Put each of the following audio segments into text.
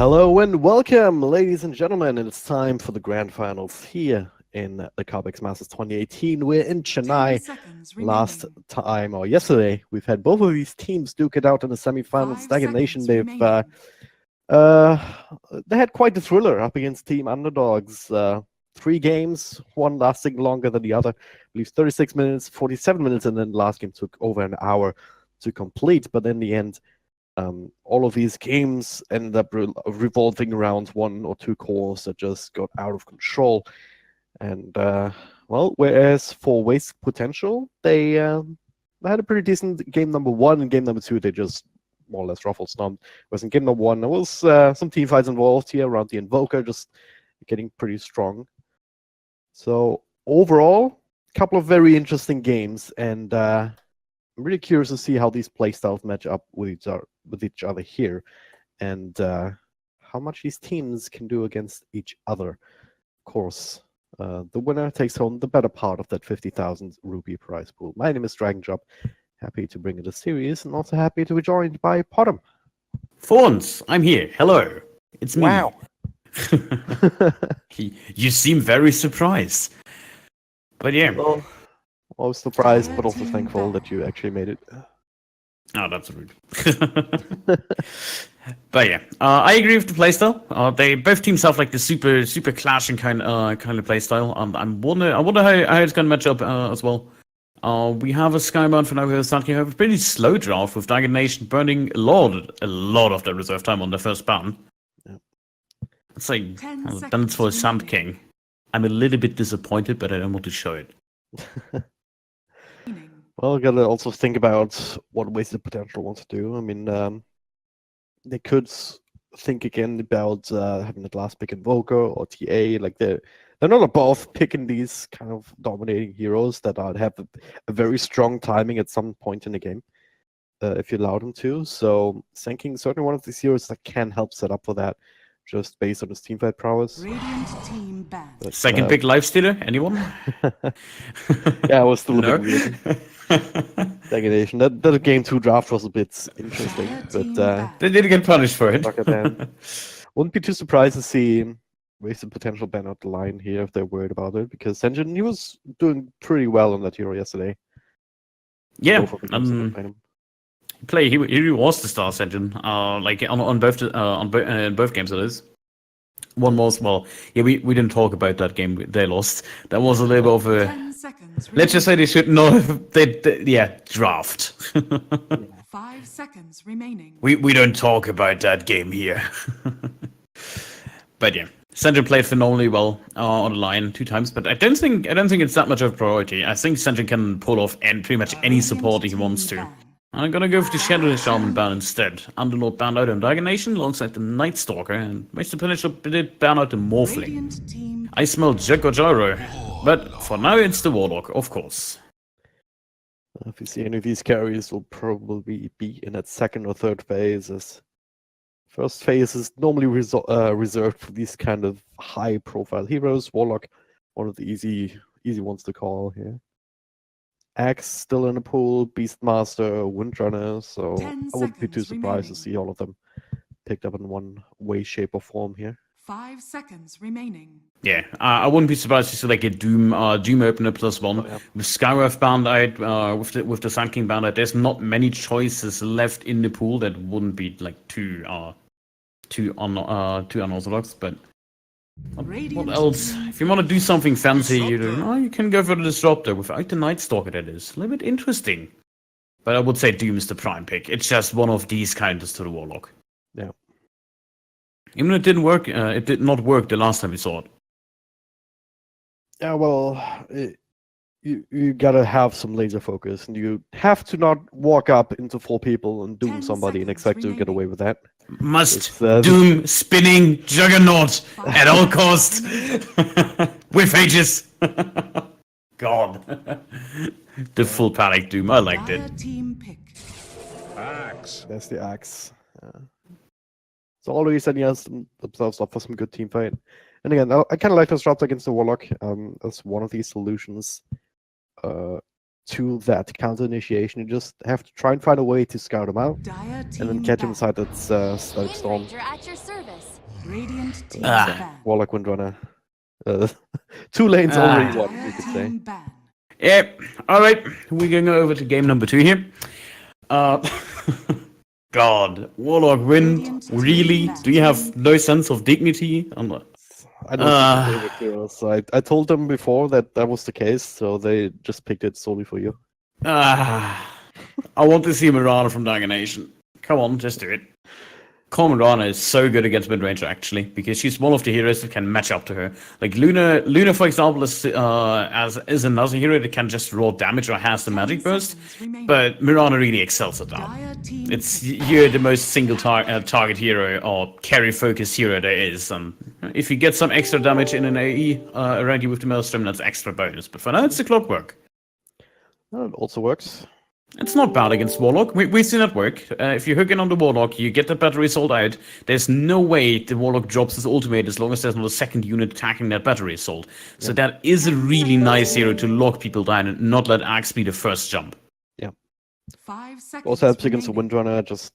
Hello and welcome, ladies and gentlemen, and it's time for the grand finals here in the Cobx Masters 2018. We're in Chennai. Last time, or yesterday, we've had both of these teams duke it out in the semifinals. Dagger Nation, they had quite the thriller up against Team Underdogs. 3 games, one lasting longer than the other. I believe 36 minutes, 47 minutes, and then the last game took over an hour to complete. But in the end, all of these games ended up revolving around 1 or 2 cores that just got out of control. And, well, whereas for Waste Potential, they had a pretty decent game number 1, and game number 2, they just more or less ruffled stomped. Whereas in game number 1, there was some team fights involved here around the Invoker, just getting pretty strong. So, overall, a couple of very interesting games, and I'm really curious to see how these playstyles match up with each other here, and how much these teams can do against each other. Of course, the winner takes home the better part of that 50,000 rupee prize pool. My name is Dragonjob. Happy to bring you the series, and also happy to be joined by Potom. For once, I'm here. Hello. It's me. Wow. You seem very surprised. But yeah. Well, I was surprised, but also thankful that you actually made it. Oh, that's rude. But yeah, I agree with the playstyle. They both teams have like the super clashing kind of playstyle. I wonder how it's gonna match up as well. We have a Skybound for now. We have a pretty slow draft with Dagger Nation burning a lot of their reserve time on their first ban. Yeah. It's like done it for a Sand King. I'm a little bit disappointed, but I don't want to show it. Well, gotta also think about what Wasted Potential wants to do. I mean, they could think again about having the last pick Invoker or TA. Like they're not above picking these kind of dominating heroes that have a very strong timing at some point in the game, if you allow them to. So Sand King is certainly one of these heroes that can help set up for that, just based on his teamfight prowess. But, second pick Lifestealer, anyone? Yeah, I was still a bit weird. Stagnation. That game 2 draft was a bit interesting, but they did get punished for it. Wouldn't be too surprised to see Wasted Potential ban out the line here if they're worried about it, because Senjin, he was doing pretty well on that hero yesterday. Yeah, he was the star Senjin. Like on both games it is. One was, well, yeah, we didn't talk about that game they lost. That was a little bit of a, let's just say they should not have, draft. 5 seconds remaining. We don't talk about that game here. But yeah, Senjin played phenomenally well on the line 2 times, but I don't think it's that much of a priority. I think Senjin can pull off pretty much any support he wants to. I'm gonna go for the Shadow Shaman ban instead. Underlord banned out on Dagger Nation alongside the Night Stalker, and Wasted Potential did ban out the Morphling. I smell Jug or Gyro, but for now it's the Warlock, of course. If you see any of these carries, will probably be in that second or third phase. As first phase is normally reserved for these kind of high-profile heroes. Warlock, one of the easy ones to call here. Axe still in the pool, Beastmaster, Windrunner, so I wouldn't be too surprised to see all of them picked up in one way, shape, or form here. 5 seconds remaining. Yeah, I wouldn't be surprised to see like a Doom opener +1. Oh, yeah. With Skywrath banned out, with the Sand King banned out, there's not many choices left in the pool that wouldn't be like too unorthodox, but what else? If you want to do something fancy, you can go for the Disruptor without the Night Stalker. That is a little bit interesting. But I would say Doom is the prime pick. It's just one of these counters to the Warlock. Yeah. Even though it didn't work, it did not work the last time we saw it. Yeah, well, you gotta have some laser focus, and you have to not walk up into 4 people and doom somebody and expect to get away with that. Must doom spinning juggernaut at all costs with Aegis. God, the full panic doom. I liked it. Axe. That's the axe. So already setting themselves up for some good team fight. And again, I kind of like those drops against the Warlock as one of these solutions to that counter initiation. You just have to try and find a way to scout him out, and then catch him inside that Stoke Storm. At your service. Radiant team Ah. Warlock Windrunner. 2 lanes already won, you could say. ban. Yeah, alright, we're going over to game number 2 here. God, Warlock win? Really? Do you have no sense of dignity? I know it's your favorite hero, so I told them before that was the case, so they just picked it solely for you. I want to see Mirana from Dagger Nation. Come on, just do it. Mirana is so good against mid-ranger, actually, because she's one of the heroes that can match up to her. Like Luna, for example, is another hero that can just raw damage or has the magic burst, but Mirana really excels at that. You're the most single target hero or carry-focused hero there is, and if you get some extra damage in an AE around you with the Maelstrom, that's extra bonus. But for now, it's the clockwork. Well, it also works. It's not bad against Warlock. We've seen it work. If you hook in on the Warlock, you get the battery sold out. There's no way the Warlock drops his ultimate as long as there's not a second unit attacking that battery sold. So that is a really nice hero to lock people down and not let Axe be the first jump. Yeah. 5 seconds. Also helps against the Windrunner, just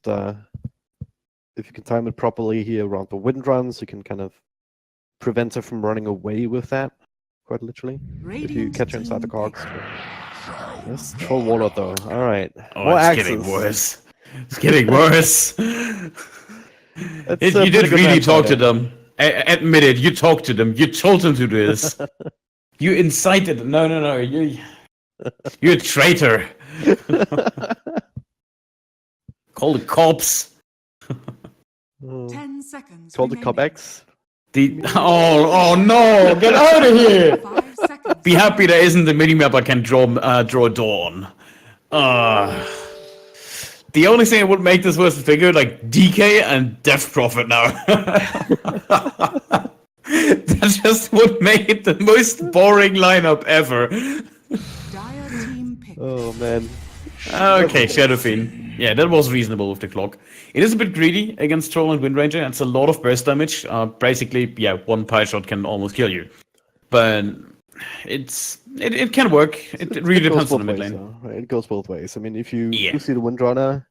if you can time it properly here around the Windruns, you can kind of prevent her from running away with that, quite literally. If you catch her inside the Cobx. Yes, Troll Warlord though. Alright. Oh, it's getting worse. It's getting worse. You did really talk to them. Admit it, you talked to them. You told them to do this. You incited them. No. You're a traitor. Call the cops. 10 seconds. Call the remaining. Cobx. Oh no! Get out of here! 5 seconds. Be happy there isn't a minimap I can draw a door on. The only thing that would make this worse is figure like DK and Death Prophet now. That just would make it the most boring lineup ever. Dire team pick. Oh man. Okay, Shadowfiend. Yeah, that was reasonable with the clock. It is a bit greedy against Troll and Windranger. It's a lot of burst damage. Basically, yeah, one pie shot can almost kill you. But it can work. It really depends on the mid lane. It goes both ways. I mean, if you Yeah. see the Windrunner,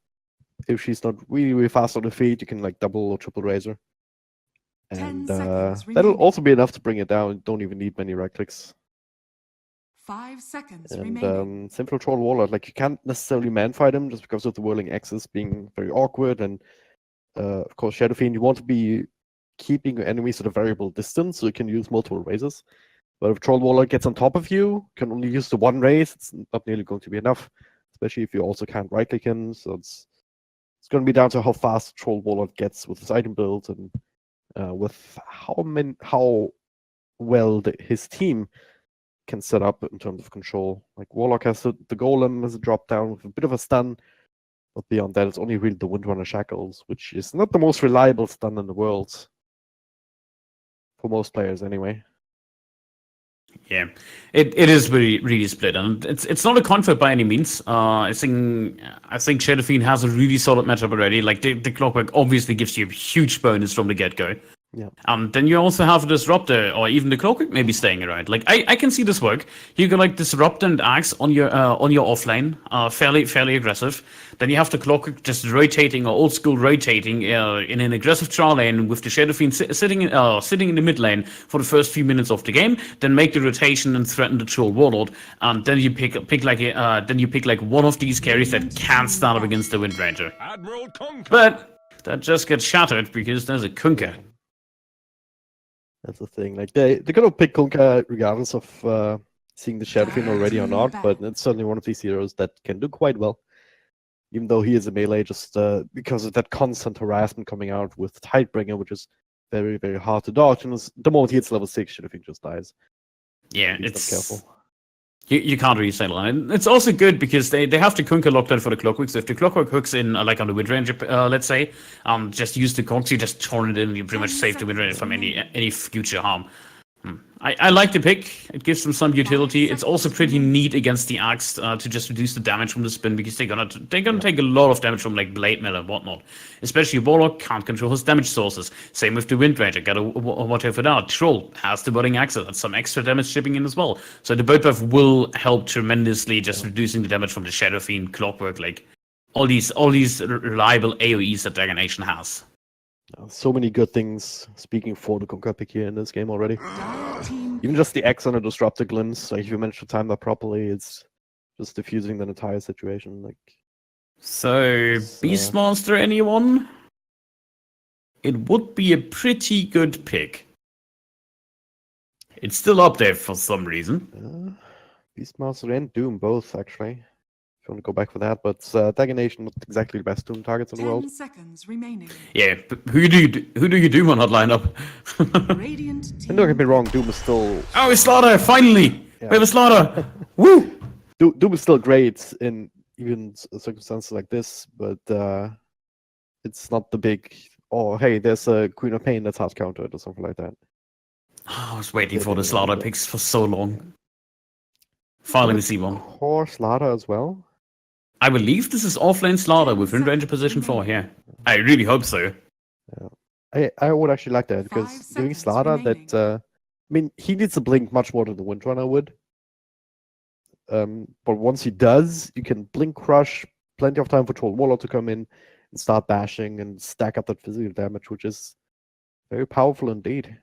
if she's not really, really fast on the feet, you can like double or triple razor. 10 And seconds that'll remaining. also be enough to bring it down. You don't even need many right clicks. 5 seconds And remaining. Simple Troll Warlord, like you can't necessarily man fight him just because of the whirling axes being very awkward. And of course, Shadowfiend, you want to be keeping your enemies at a variable distance so you can use multiple razors. But if Troll Warlord gets on top of you, you can only use the one raise. It's not nearly going to be enough, especially if you also can't right click him. So it's going to be down to how fast Troll Warlord gets with his item build and with how well his team can set up in terms of control. Like Warlock has the Golem as a drop down with a bit of a stun, but beyond that, it's only really the Windrunner Shackles, which is not the most reliable stun in the world for most players, anyway. Yeah, it is really split, and it's not a conflict by any means. I think Shadowfiend has a really solid matchup already. Like the Clockwork obviously gives you a huge bonus from the get go. Yeah. Then you also have a Disruptor, or even the Clockwork maybe staying around. Like I can see this work. You can like Disrupt and Axe on your offlane, fairly aggressive. Then you have the Clockwork just rotating or old school rotating in an aggressive char lane with the Shadowfiend sitting in the mid lane for the first few minutes of the game. Then make the rotation and threaten the Troll Warlord. And then you pick like one of these carries that can stand up against the Windranger. But that just gets shattered because there's a Kunkka. That's the thing. Like they're gonna pick Kunkka regardless of seeing the Shadowfiend already or not, but it's certainly one of these heroes that can do quite well. Even though he is a melee, just because of that constant harassment coming out with Tidebringer, which is very, very hard to dodge. And the moment he hits level 6, Shadowfiend just dies. Yeah, He's it's not careful. You can't really settle on it. It's also good because they have the Kunkka locked down for the Clockwork. So if the Clockwork hooks in, like on the Windranger, let's say, just use the Conks, you just turn it in, you pretty much save the Windranger from any future harm. I like the pick. It gives them some utility. It's also pretty neat against the Axe to just reduce the damage from the spin because they're gonna take a lot of damage from like Blade Mail and whatnot. Especially Warlock can't control his damage sources. Same with the Windranger. Gotta watch out for that. Troll has the budding Axe. That's some extra damage shipping in as well. So the bird buff will help tremendously, just reducing the damage from the Shadowfiend, Clockwork, like all these reliable AoEs that Dagger Nation has. So many good things speaking for the Kunkka pick here in this game already. Dire team Even just the X on a disruptor glimpse, like if you manage to time that properly, it's just diffusing the entire situation. Like So, Beastmaster, anyone? It would be a pretty good pick. It's still up there for some reason. Beastmaster and Doom both actually. If you want to go back for that, but Dagger Nation not exactly the best Doom targets in the 10 world. seconds remaining. Yeah, but who do you do on that lineup? Radiant And team. don't get me wrong, Doom is still Oh, it's Slaughter! Finally, Yeah. we have a Slaughter. Woo! Doom is still great in even circumstances like this, but it's not the big. Oh, hey, there's a Queen of Pain that's hard countered or something like that. Oh, I was waiting They for the didn't Slaughter do that. picks for so long. Finally, we see one. Core Slaughter as well. I believe this is offlane Slaughter with wind ranger position 4 here. I really hope so. I would actually like that because 5 giving seconds Slaughter remaining. that. I mean, he needs to blink much more than the Windrunner would. But once he does, you can blink crush, plenty of time for Troll Warlord to come in and start bashing and stack up that physical damage, which is very powerful indeed.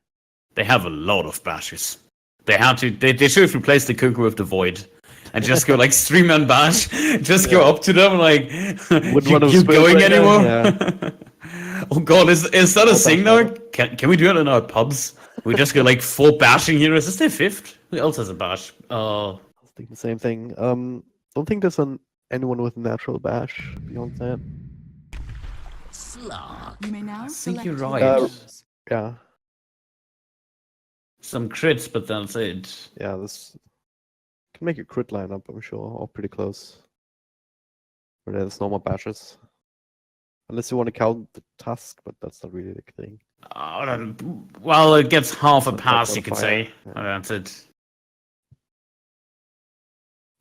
They have a lot of bashes. They had to. They should have replaced the Kunkka with the Void, and just go like 3-man bash. Just go up to them like, Wouldn't you want to keep split going right now, anymore? yeah. Oh god, is that a I'll thing bash now? Can we do it in our pubs? We just go like 4 bashing heroes. Is there 5th? Who else has a bash? I was thinking the same thing. Don't think there's anyone with natural bash beyond that. You may now think select you're your right. heroes. Yeah, Some crits, but that's it. yeah, this can make a crit lineup, I'm sure, or pretty close. Where there's no more bashes. Unless you want to count the task, but that's not really the thing. Well, it gets half a That's pass, on you could fire, say. yeah. That's it.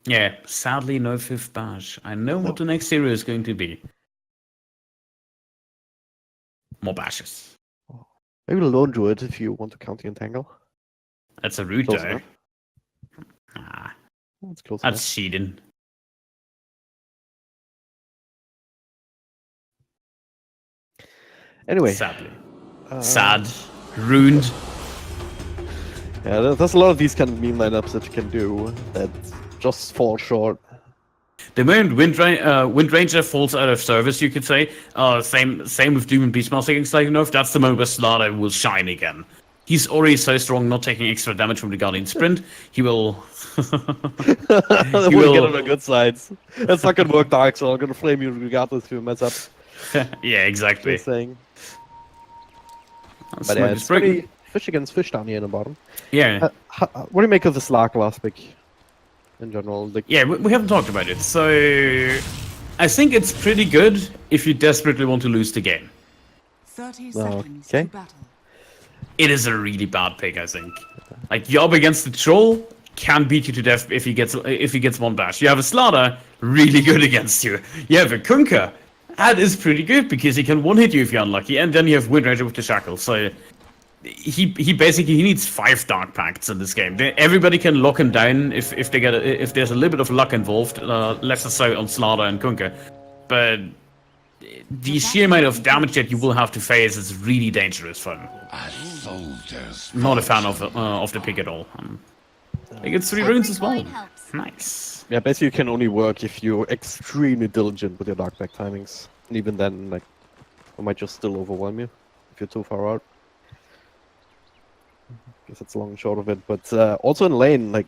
Yeah, sadly, no 5th bash. I know what the next hero is going to be. More bashes. Maybe the Lone Druid if you want to count the Entangle. That's a root, Close though. enough. Ah, That's close that's cheating. enough. Anyway, Sadly. uh, Sad. Ruined. Yeah, there's a lot of these kind of meme lineups that you can do that just fall short. The moment Wind Ranger falls out of service, you could say. Same with Doom and Beastmaster against like enough. That's the moment where Slaughter will shine again. He's already so strong, not taking extra damage from the Guardian Sprint. He will. That He wouldn't will- get on the good sides. That's not gonna work, Dark, so I'm gonna flame you regardless if you mess up. Yeah, exactly. Just saying. That's But like yeah, it's it's broken. pretty fish against fish down here in the bottom. Yeah. What do you make of the Slark last pick? In general, like, Yeah, we haven't talked about it. So, I think it's pretty good if you desperately want to lose the game. 30 seconds Okay. to battle. It is a really bad pick, I think. Like, you're up against the Troll, can beat you to death if he gets one bash. You have a Slaughter, really good against you. You have a Kunkka, that is pretty good because he can one-hit you if you're unlucky, and then you have Wind Ranger with the Shackle, so... He basically needs 5 Dark Pacts in this game. Everybody can lock him down if there's a little bit of luck involved, less so on Slaughter and Kunkka. But the sheer amount of damage that you will have to face is really dangerous for him. Not a fan of the pick at all. He gets 3 runes as well. Nice. yeah, basically you can only work if you're extremely diligent with your Dark Pack timings. And even then, like, it might just still overwhelm you if you're too far out. Guess that's long and short of it. But also in lane, like,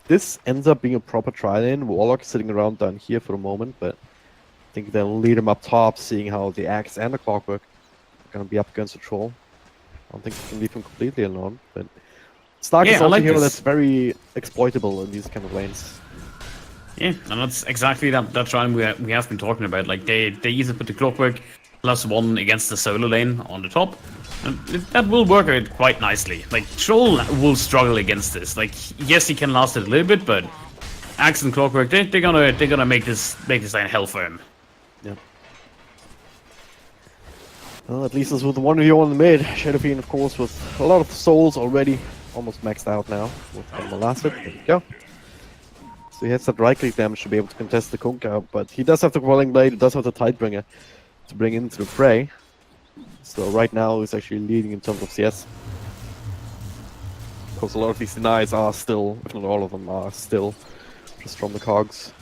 this ends up being a proper try lane. Warlock is sitting around down here for the moment, but I think they'll lead him up top, seeing how the Axe and the Clockwork are going to be up against the Troll. I don't think you can leave him completely alone, but Stark Yeah, is I also like a hero this. that's very exploitable in these kind of lanes. Yeah, and that's exactly that try we have been talking about. Like, they either put the Clockwork +1 against the solo lane on the top, and that will work out quite nicely. Like, Troll will struggle against this. Like, yes, he can last it a little bit, but Axe and Clockwork, they're gonna make this lane hell for him. Yeah. Well, at least it's with the 1v1 in the mid. Shadowfiend, of course, with a lot of souls already almost maxed out now with the last hit. There we go. So he has that right click damage to be able to contest the Kunkka, but he does have the Quelling Blade, he does have the Tidebringer to bring into the fray. So right now he's actually leading in terms of CS. Because a lot of these denies are still, if not all of them are still, just from the cogs.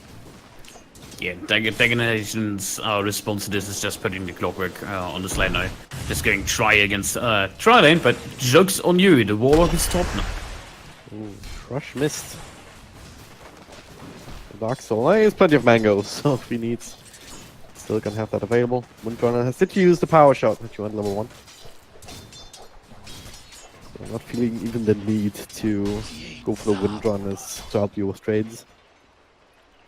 Yeah, Dagger Nation's response to this is just putting the clockwork on the slide now. Just going try against try lane, but joke's on you, the Warlock is top now. Ooh, Crush missed. The Dark Soul, he has plenty of mangoes, so if he needs, still gonna have that available. Windrunner has to use the power shot that you went level 1. So I'm not feeling even the need to go for the Windrunners to help you with trades.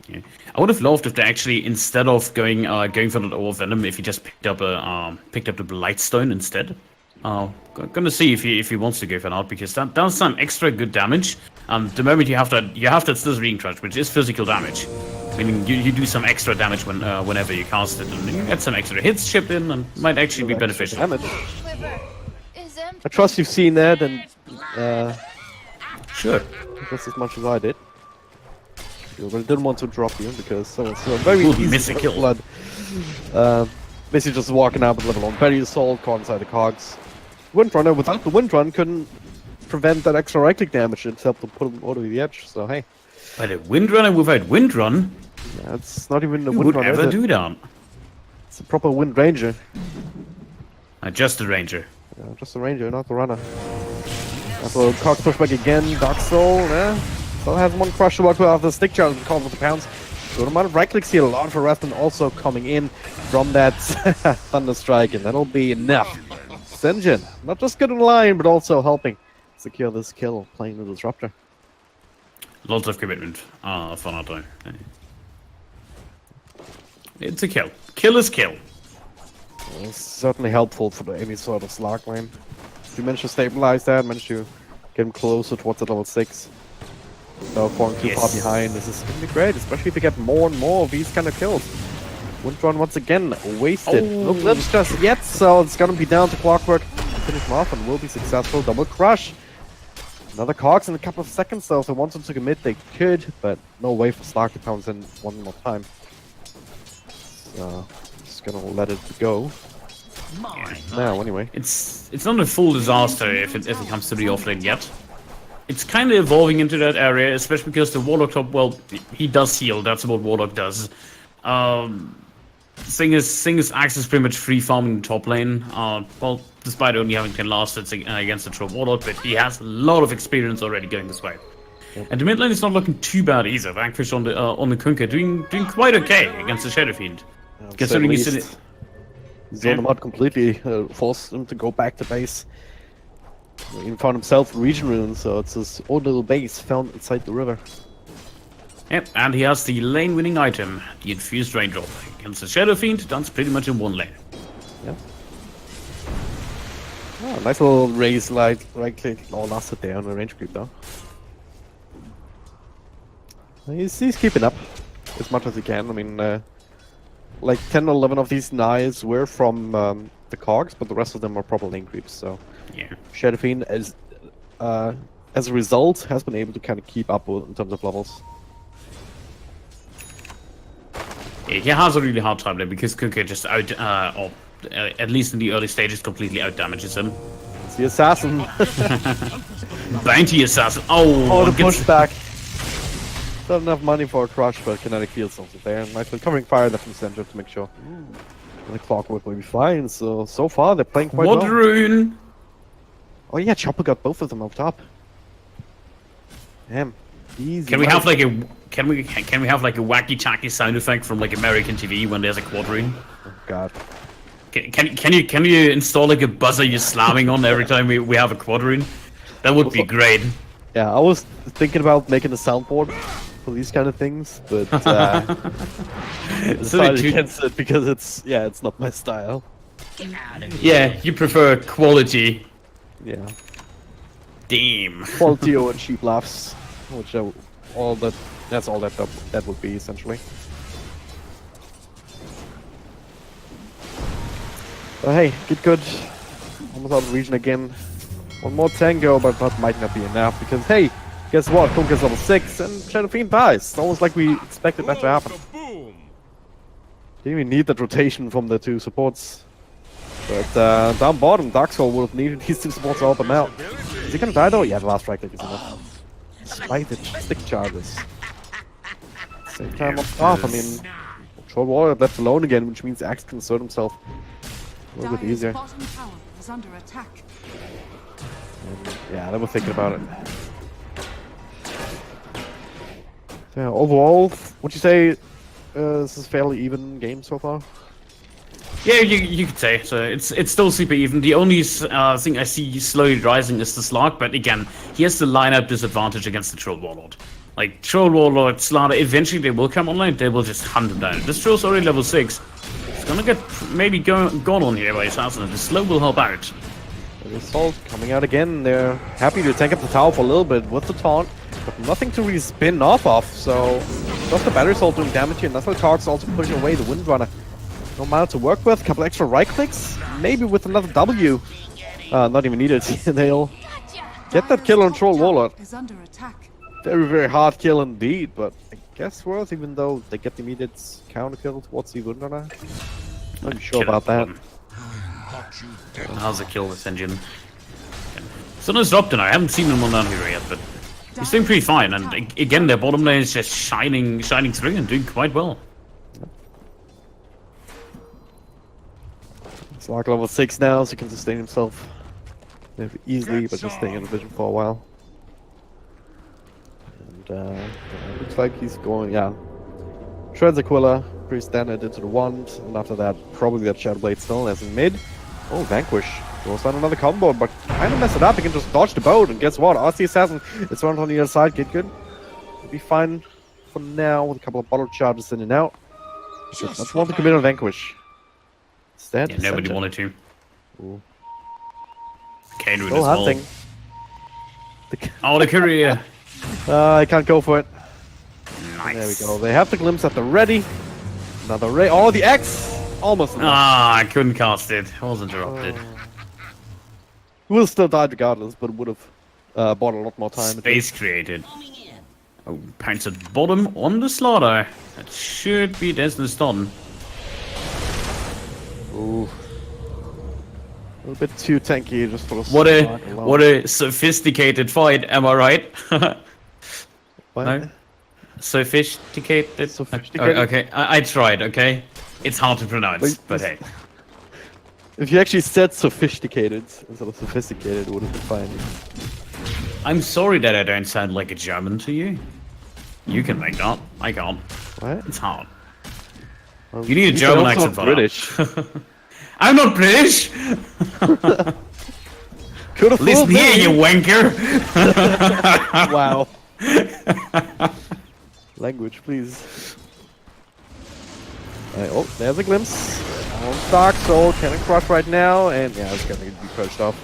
Yeah. I would have loved if they actually, instead of going for that Overvenom, if he just picked up the Blightstone instead. Gonna see if he wants to go for that, because that does some extra good damage. The moment you have that Slithering Reading Trudge, which is physical damage, meaning you do some extra damage whenever you cast it, and you get some extra hits chipped in, and might actually be beneficial. Damage. I trust you've seen that, and Sure. just as much as I did. But I didn't want to drop you because someone's very Ooh, easy miss a to kill. blood. Basically just walking out with level 1. Very assault, caught inside the cogs. Windrunner without the Windrun couldn't prevent that extra right click damage except to put him over the edge, so hey. But a Windrunner without Windrun? Yeah, it's not even a Who would Windrunner, ever is it? do that? It's a proper Wind Ranger. Just a Ranger. Yeah, just a Ranger, not the runner. So cogs push back again, Dark Soul, yeah. Still has one crush to work with after the stick challenge and call with the pounds. Good amount of right clicks here, a lot of harassment also coming in from that Thunder Strike, and that'll be enough. Senjin, not just good in line, but also helping secure this kill, playing the Disruptor. Lots of commitment for Nato. It's a kill. Kill is kill. It's certainly helpful for any sort of Slark lane. If you manage to stabilize that, manage to get him closer towards the level 6. Without falling too far behind, this is going to be great, especially if you get more and more of these kind of kills. Windrun once again wasted. No glimpse just yet, so it's going to be down to Clockwork to finish him off and will be successful. Double crush. Another cogs in a couple of seconds, though. If they wanted to commit, they could, but no way for Slark to pounce in one more time. So, just going to let it go. Now, anyway. It's not a full disaster if it comes to the offlane yet. It's kind of evolving into that area, especially because the Warlock top, well, he does heal. That's what Warlock does. Thing is, Axe is pretty much free farming the top lane. Well, despite only having 10 last hits against the Troll Warlock, but he has a lot of experience already going this way. Yep. And the mid lane is not looking too bad either. Vanquish on the Kunkka doing quite okay against the Shadow Fiend. Considering he's in it. Zone him out completely, forced him to go back to base. He even found himself region rune, so it's his own little base found inside the river. Yep, and he has the lane winning item, the Infused Raindrop. Against the Shadow Fiend, that's pretty much in one lane. Yeah. Oh, nice little raise right click all lasted there on the range creep though. He's keeping up as much as he can. I mean, like 10 or 11 of these knives were from the cogs, but the rest of them are proper lane creeps, so yeah. Shadow Fiend as a result has been able to kind of keep up in terms of levels. Yeah, he has a really hard time there because Kunkka just at least in the early stages, completely out damages him. It's the assassin. Bounty assassin. Oh, the pushback. Not enough money for a crush, but kinetic field's also there. Nice covering fire there from center to make sure the Clockwork will be fine. So far they're playing quite well. Rune. Oh yeah, Chopper got both of them up top. Damn. Easy. Can we have like a wacky tacky sound effect from like American TV when there's a quad rune? Oh god. Can you install like a buzzer you're slamming on every time we have a quad rune? That would be great. Yeah, I was thinking about making a soundboard for these kind of things, but I decided against it because it's not my style. Yeah, you prefer quality. Yeah. Damn. Quality over cheap laughs, which that's all that would be essentially. But hey, get good. Almost out of region again. One more tango, but that might not be enough because hey, guess what? Kunkka's level 6 and Shadow Fiend dies. It's almost like we expected that to happen. Didn't even need that rotation from the two supports. But down bottom, Dark Soul would have needed these two supports to help him out. Is he gonna die though? Yeah, the last right click is enough. Despite the stick charges. Same time up top, I mean, Troll Warrior left alone again, which means Axe can assert himself a little bit Dire's easier. bottom tower is under attack. Yeah, they were thinking about it. So, yeah, overall, would you say this is a fairly even game so far? Yeah, you could say so. It's still super even. The only thing I see slowly rising is the Slark, but again, he has the lineup disadvantage against the Troll Warlord. Like Troll Warlord, Slaughter, eventually they will come online. They will just hunt him down. This Troll's already level 6. It's gonna get maybe gone on here by Assassin, and the slow will help out. The Assault coming out again. They're happy to tank up the tower for a little bit with the taunt, but nothing to really spin off of. So just the Battery Assault doing damage here. Nuzzle Cogs also pushing away the Windrunner. No mana to work with. Couple extra right clicks. Maybe with another W. Not even needed. They'll get that kill on Troll Warlord. Is under attack. Very, very hard kill indeed, but I guess worth, even though they get the immediate counter kill towards the Windrunner. Not even sure about that. How's the kill this engine? Someone's dropped in. I haven't seen him on down here yet, but he's doing pretty fine. And again, their bottom lane is just shining through and doing quite well. It's like level 6 now, so he can sustain himself easily, but just staying in the vision for a while. And looks like he's going, yeah. Shreds Aquila, pretty standard into the wand, and after that, probably that Shadow Blade still as in mid. Oh, Vanquish. Goes on another combo, but kind of mess it up. He can just dodge the boat, and guess what? RC Assassin is around on the other side. Get good. He'll be fine for now with a couple of bottle charges in and out. Just want to commit on Vanquish. Instead, Yeah, nobody Ascension. wanted to. Ooh. Kane Still hunting. Oh, the courier. I can't go for it. Nice. There we go. They have the glimpse at the ready. Another ray. Oh, the X! Almost enough. Ah, I couldn't cast it. I was interrupted. Will still die regardless, but would have bought a lot more time. Space created. Oh, pounce at the bottom on the Slaughter. That should be Desmond Stun. Ooh. A little bit too tanky just for the What a sophisticated fight, am I right? What? No? Sophisticated? Sophisticated? Okay, I tried, okay? It's hard to pronounce, Wait, but hey. If you actually said sophisticated instead of sophisticated, it would have been fine. I'm sorry that I don't sound like a German to you. You can make that. I can't. What? It's hard. Well, You need a you German sound accent for British. that. I'm not British! Could have Listen fooled here, me. you wanker! Wow. Language, please. Oh, there's a glimpse. On Dark Soul, Cannon Crush right now, and yeah, it's gonna be purged off.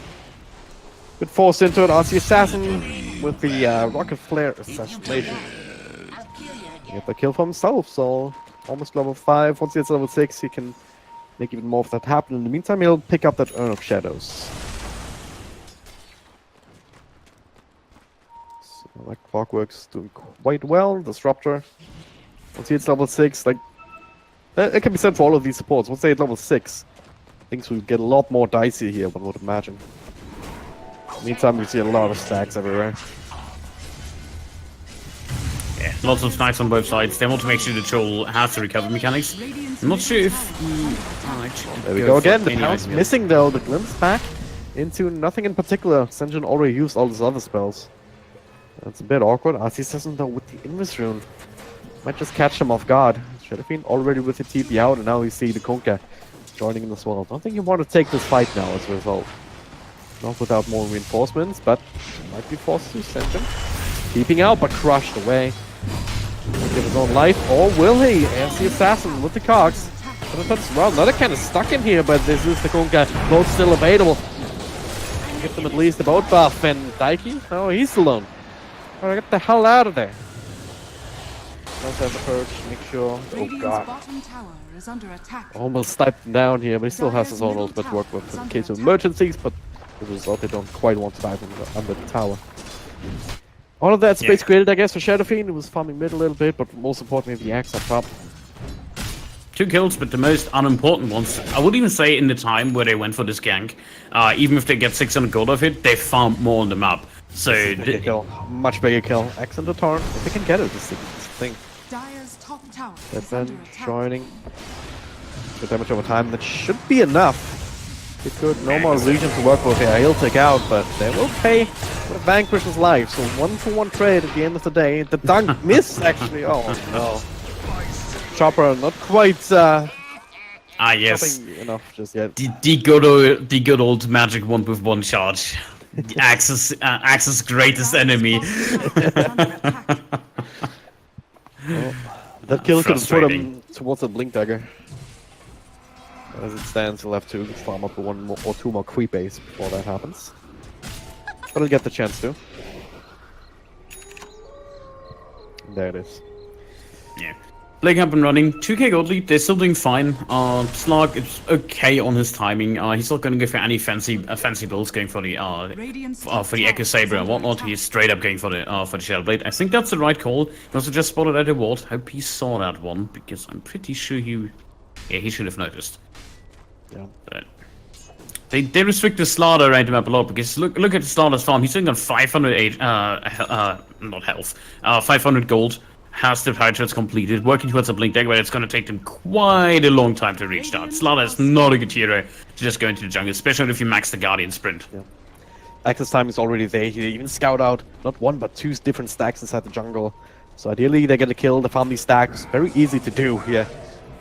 Bit forced into it. RC Assassin with the Rocket Flare Assassination. Get the kill for himself, so almost level 5. Once he gets level 6, he can make even more of that happen. In the meantime, he'll pick up that Urn of Shadows. So, like Clockwork's doing quite well. Disruptor. Once he hits level 6, like it can be said for all of these supports. Once they hit level 6, things will get a lot more dicey here, one would imagine. Meantime, we see a lot of stacks everywhere. Yeah, lots of snipes on both sides. They want to make sure the troll has the recovery mechanics. I'm not sure if There we go again. The pounce missing though. The glimpse back into nothing in particular. Senjin already used all his other spells. That's a bit awkward. RC Assassin though with the Invis rune. Might just catch him off guard. Shadowfiend already with the TP out, and now we see the Kunkka joining in as well. Don't think you want to take this fight now as a result. Not without more reinforcements, but might be forced to. Senjin keeping out, but crushed away. Give his own life, or will he? As the Assassin with the Cogs. Well, another kind of stuck in here, but this is the Kunkka. Both still available. Give them at least the boat buff, and Daiki? Oh, he's alone. Alright, get the hell out of there. Don't have the purge, make sure. Oh Radiant's god. bottom tower is under attack. Almost sniped him down here, but he still has his own ultimate to work with in case of emergencies, but as a result, they don't quite want to dive under the tower. All of that space created, I guess, for Shadowfiend. It was farming mid a little bit, but most importantly, the axe up top. 2 kills, but the most unimportant ones. I would even say in the time where they went for this gank, even if they get 600 gold off it, they found more on the map. So Bigger kill. Much bigger kill. X and the Torn. If they can get it, this thing. Dire's top tower That's is under then attack. joining. Good damage over time. That should be enough. It could. No more Legion to work with here. He'll take out, but they will pay with Vanquish's life. So 1-for-1 trade at the end of the day. The dunk miss actually. Oh no. Chopper not quite yes, chopping enough just yet. the good old magic 1-with-1 charge. Axe's greatest enemy. Well, that kill could have put Frustrating. him towards the Blink Dagger. As it stands, he'll have to farm up 1 more, or 2 more creep base before that happens. But he'll get the chance to. There it is. Yeah. Blake up and running. 2k gold lead. They're still doing fine. Slark is okay on his timing. He's not going to go for any fancy builds, going for the Radiant's for the Echo Saber and whatnot. He's straight up going for the Shadow Blade. I think that's the right call. He also just spotted at the ward. Hope he saw that one, because I'm pretty sure he should have noticed. Yeah. But they restrict the Slaughter right map a lot, because look at the Slaughter's farm. He's sitting on 508 not health, 500 gold. Has the Pirates completed, working towards a Blink Dagger, but it's going to take them quite a long time to reach that. Slaughter is not a good hero to just go into the jungle, especially if you max the Guardian sprint. Yeah. Access time is already there. He even scout out not 1 but 2 different stacks inside the jungle. So ideally they get a kill, the farm these stacks. Very easy to do here.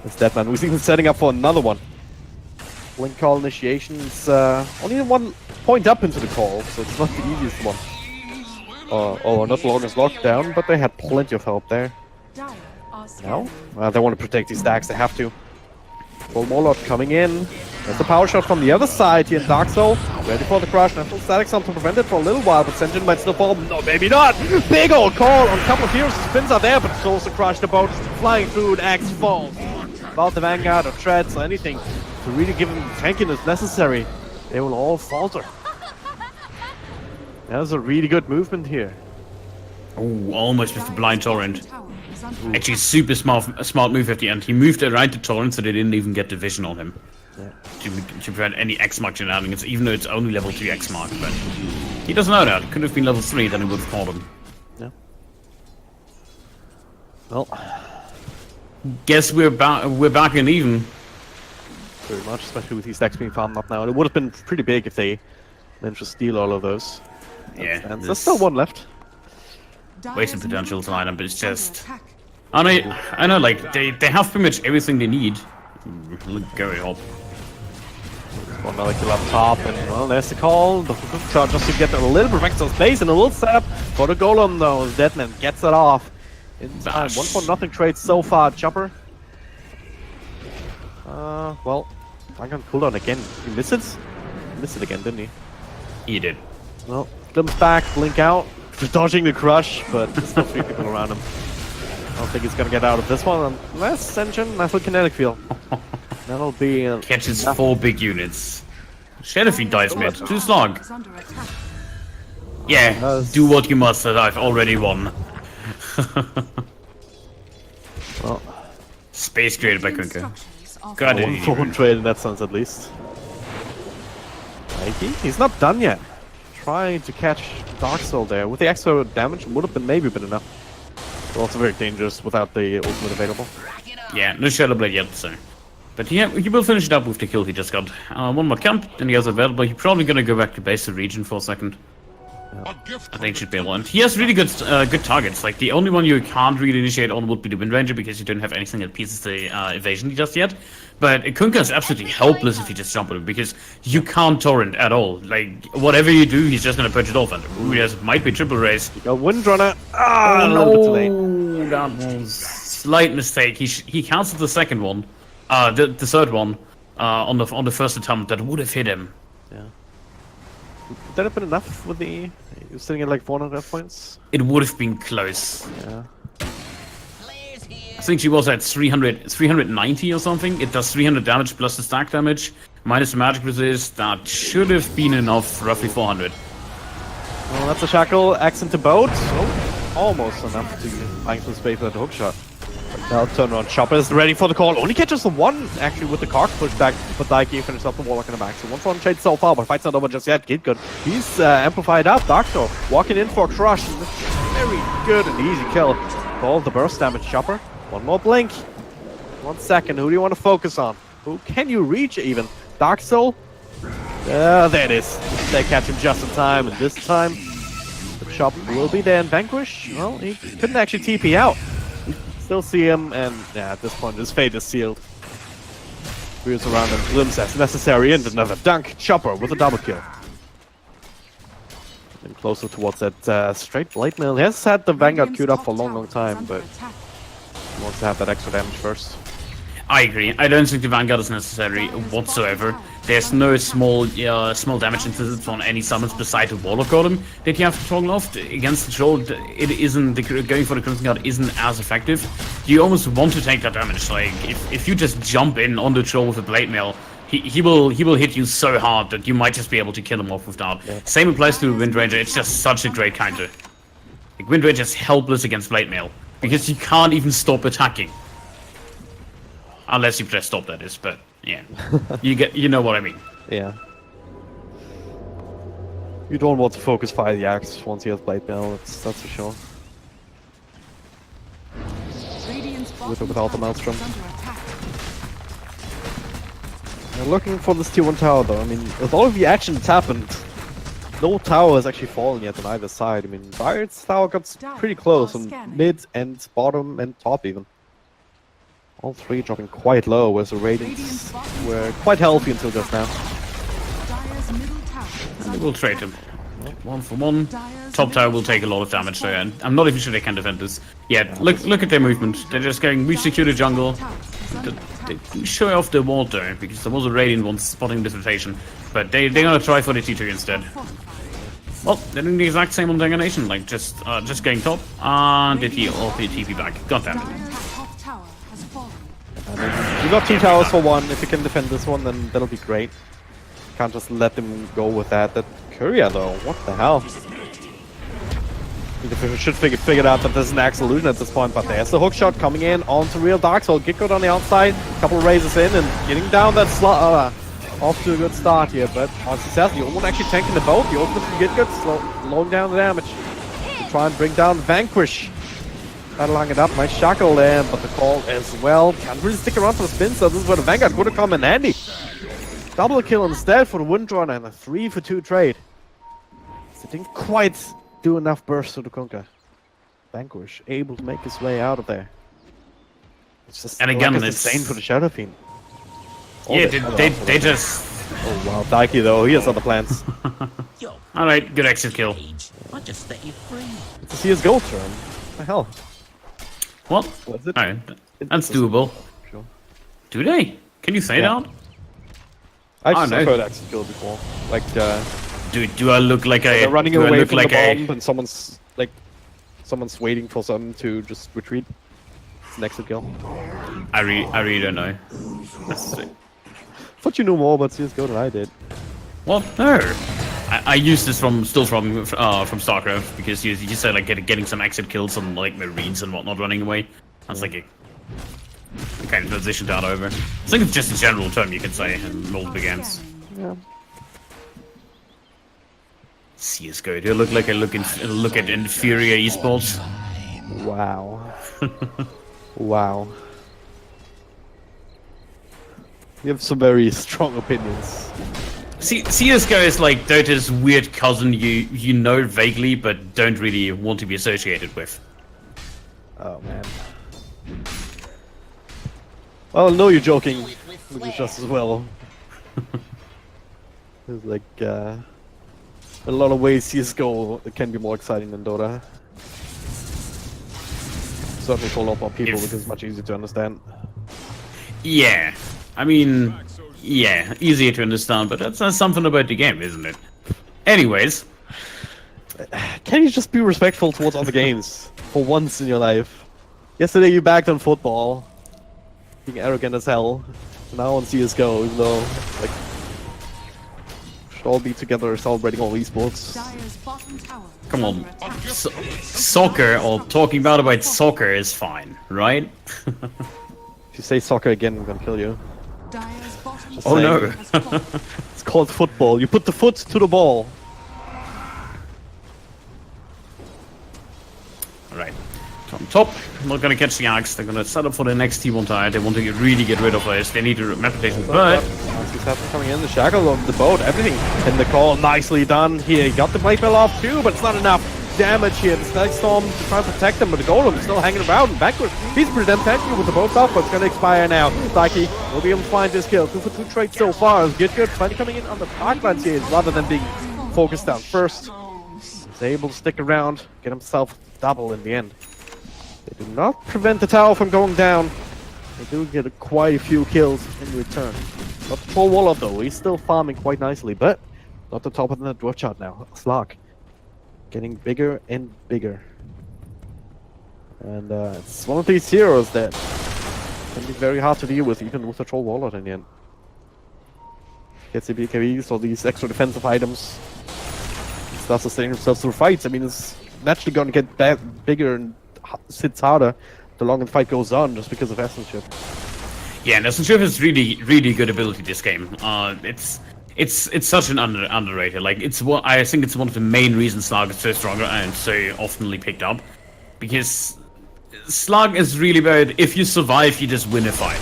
This Deadman who's even setting up for another one. Blink call initiation is only 1 point up into the call, so it's not the easiest one. Not the longest lockdown, but they had plenty of help there. Dire are No? scanning. They want to protect these stacks, they have to. Full Morlord coming in. There's the power shot from the other side here in Dark Soul. Ready for the crush. Natural static sum to prevent it for a little while, but Senjin might still fall. No, maybe not! Big old call on a couple of heroes. The spins are there, but it's also crushed. The boat is flying through, and Axe falls. Without the Vanguard or Treads or anything to really give them the tankiness necessary, they will all falter. That was a really good movement here. Oh, almost with the blind torrent. Tower is under Actually, super smart move at the end. He moved it right to torrent, so they didn't even get the vision on him. Yeah. To prevent any X mark shenanigans, even though it's only level 2 X mark. But he doesn't know that. It could have been level 3, then he would have caught him. Yeah. Well, Guess we're back in even. pretty much, especially with these stacks being farmed up now. It would have been pretty big if they managed to steal all of those. Yeah, And this- there's still 1 left. Wasted potential tonight, but it's just- Attack. I know, like they have pretty much everything they need. Look, go up. One molecule up top, and well, there's the call. The hook shot just to get a little bit of extra space and a little setup for the golem though. Deadman gets it off in time. Bash. 1-for-0 trade so far. Chopper. Well, Duncan cooldown again. He missed it? He missed it again, didn't he? He did. Well, glimpse back, blink out, dodging the crush, but there's still 3 people around him. I don't think he's gonna get out of this one unless Senjin, nice little kinetic field. That'll be Catches enough. 4 big units. Shadowfiend dies mid. 2 slog. Is under attack. Yeah, Does- do what you must, that I've already won. Well, Space created by Kunka. Instructions are God, followed. 1-for-1 trade in that sense at least. Mikey, he's not done yet. Trying to catch Dark Soul there. With the extra damage, would have been maybe been enough. But also very dangerous without the ultimate available. Yeah, no Shadow Blade yet, so. But yeah, he will finish it up with the kill he just got. 1 more camp, then he has available. He's probably gonna go back to base the region for a second. I think should be able to. He has really good targets. Like, the only one you can't really initiate on would be the Wind Ranger, because you don't have anything that pieces the evasion just yet. But Kunka is absolutely helpless if you just jump on him, because you can't torrent at all. Like, whatever you do, he's just gonna punch it off. And Ruidas might be triple race. Got Windrunner. Ah, a little bit too late. No, that was slight mistake. He cancelled the second one, the third one, on the first attempt. That would have hit him. Yeah. Would that have been enough with the... He was sitting at like 400 points? It would have been close. Yeah. I think she was at 390 or something. It does 300 damage plus the stack damage, minus the magic resist. That should have been enough, roughly 400. Well, that's a shackle. Axe into boat. Oh, almost enough to find some space for that hook shot. Now turnaround Chopper is ready for the call. Only catches the one actually with the cock push back, but Daiki finishes up the Warlock in the back. So one front trade so far, but fight's not over just yet. Get good. He's amplified up. Darktor walking in for a crush. Very good and easy kill. Call the burst damage Chopper. One more blink. 1 second. Who do you want to focus on? Who can you reach even? Dark Soul? There it is. They catch him just in time, and this time the Chop will be there. And Vanquish, well, he couldn't actually TP out. Still see him, and yeah, at this point his fate is sealed. Wheels around and limbs as necessary, and another dunk. Chopper with a double kill. And closer towards that straight blade mail. He has had the Vanguard queued up for a long time, but he wants to have that extra damage first. I agree. I don't think the Vanguard is necessary whatsoever. There's no small damage incidents on any summons beside the Warlock Golem that you have to toggle off. Against the Troll, it isn't, going for the Crimson Guard isn't as effective. You almost want to take that damage. Like, if you just jump in on the Troll with a Blade Mail, he will hit you so hard that you might just be able to kill him off with that. Yeah. Same applies to Wind Ranger. It's just such a great counter. Like, Wind Ranger is helpless against Blade Mail because you can't even stop attacking. Unless you press stop, that is, but yeah. You know what I mean. Yeah. You don't want to focus fire the axe once he has blade mail, that's for sure. With or without the Maelstrom. They're looking for this tier 1 tower though. I mean, with all of the action that's happened, no tower has actually fallen yet on either side. I mean, Riot's tower got pretty close on mid and bottom and top even. All three dropping quite low, whereas the Radiants were quite healthy until just now. And we'll trade him. 1 for 1. Top tower will take a lot of damage, so yeah, I'm not even sure they can defend this. Yeah, look at their movement. They're just going, we secure the jungle. They show off the ward though, because there was a Radiant one spotting this rotation. But they're gonna try for the T2 instead. Well, they're doing the exact same on Dagger Nation, like just going top, and did he OP TP back. God damn it. You got 2 towers for 1. If you can defend this one, then that'll be great. Can't just let them go with that. That Courier though, what the hell? We should figure out that there's an Axe Illusion at this point, but there's the hook shot coming in onto real Dark Soul. Get good on the outside, couple of raises in, and getting down that slot. Off to a good start here, but unsuccessful. The Omen actually tanking the boat. The ultimate from Get Good, slowing down the damage to try and bring down Vanquish. Battling it up, nice shackle there, but the call as well. Can't really stick around for the spin, so this is where the Vanguard would have come in handy. Double kill instead for the Windrunner and a 3 for 2 trade. So didn't quite do enough burst to the conquer. Vanquish able to make his way out of there. It's just and again, it's insane for the Shadow Fiend. Yeah, they just. Oh wow, Daiki though, he has other plans. Alright, good exit kill. I'll just set you free. It's a CSGO turn. What the hell? What? Was it? Oh, that's doable. Sure. Do they? Can you say that? I've heard exit kill before. Like, do I look like they're running do I away look from like the bomb and someone's waiting for them to just retreat? It's an exit kill. I really don't know. Thought you knew more about CSGO than I did. Well, no. I use this from StarCraft because you said like getting some exit kills on like Marines and whatnot running away. That's like a kind of transition that over. I think it's just a general term you can say in multiple games. Yeah. CS:GO. Do you look like I look at inferior esports? Wow. Wow. You have some very strong opinions. CS:GO is like Dota's weird cousin you know vaguely but don't really want to be associated with. Oh man. Well, I know you're joking, which is just as well. It's like, in a lot of ways CSGO can be more exciting than Dota. Certainly for a lot more people because it's much easier to understand. Yeah. I mean, yeah, easier to understand, but that's something about the game, isn't it? Anyways. Can you just be respectful towards other games for once in your life? Yesterday you backed on football, being arrogant as hell. Now on CSGO, even though, like, should all be together celebrating all esports. Dire's bottom tower is Come on. under attack. Soccer or talking about soccer is fine, right? If you say soccer again, I'm gonna kill you. Dire's bottom Oh no. tower has fallen. It's called football. You put the foot to the ball. Alright. On top, not gonna catch the axe. They're gonna set up for the next T1 tire. They want to really get rid of this. They need to map rotation, but Coming in, the shackle on the boat, everything in the call, nicely done here. He got the blade bell off too, but it's not enough damage here. The Snake Storm to try and protect them, but the Golem is still hanging around and backwards. He's pretty damn tanky with the boat off, but it's gonna expire now. Psyche will be able to find this kill. 2 for 2 trade so far. Good. Finally coming in on the parklands here rather than being focused down first. He's able to stick around, get himself double in the end. They do not prevent the tower from going down. They do get quite a few kills in return. Not the full wall up though, he's still farming quite nicely, but not the top of the dwarf chart now. Slark getting bigger and bigger. And it's one of these heroes that can be very hard to deal with, even with the troll warlord in the end. Gets the BKBs or these extra defensive items. He starts sustaining himself through fights. I mean, it's naturally going to get bigger and sits harder the longer the fight goes on, just because of Essence Shift. yeah, and Essence Shift has really good ability this game. It's such an underrated. Like I think it's one of the main reasons Slug is so stronger and so oftenly picked up, because Slug is really about if you survive, you just win a fight.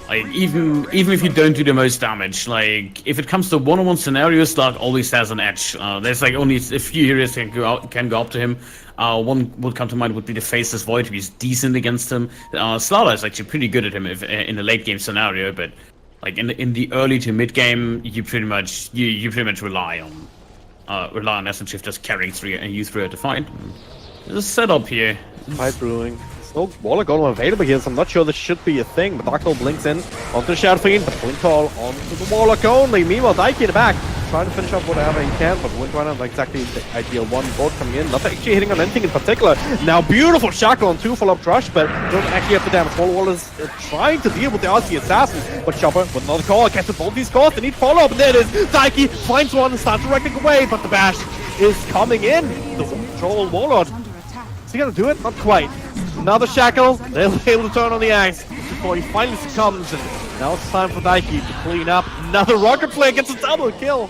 Like even if you don't do the most damage, like if it comes to one-on-one scenarios, Slug always has an edge. There's like only a few heroes can go up to him. One would come to mind would be the Faceless Void, who's decent against him. Slaughter is actually pretty good at him if, in a late game scenario, but like in the early to mid game, you pretty much rely on Essence Shift just carrying you through the fight. There's a setup here. Fight brewing. There's no Warlock Golem available here, so I'm not sure this should be a thing. But Dark Soul blinks in onto the Shadow Fiend, but Blink Call onto the Warlock only. Meanwhile, Daiki in the back, trying to finish up whatever he can, but Windrunner not exactly the ideal one. Board coming in, not actually hitting on anything in particular. Now, beautiful Shackle on 2 follow-up Rush, but don't actually have the damage. Wall is trying to deal with the RC Assassin, but Chopper with another call gets both these calls. They need follow-up, and there it is. Daiki finds one and starts directing away, but the bash is coming in. The Troll Warlord. Under attack. Is he gonna do it? Not quite. Another Shackle. They'll be able to turn on the axe before he finally succumbs. And now it's time for Daiki to clean up. Another Rocket Flare gets a double kill.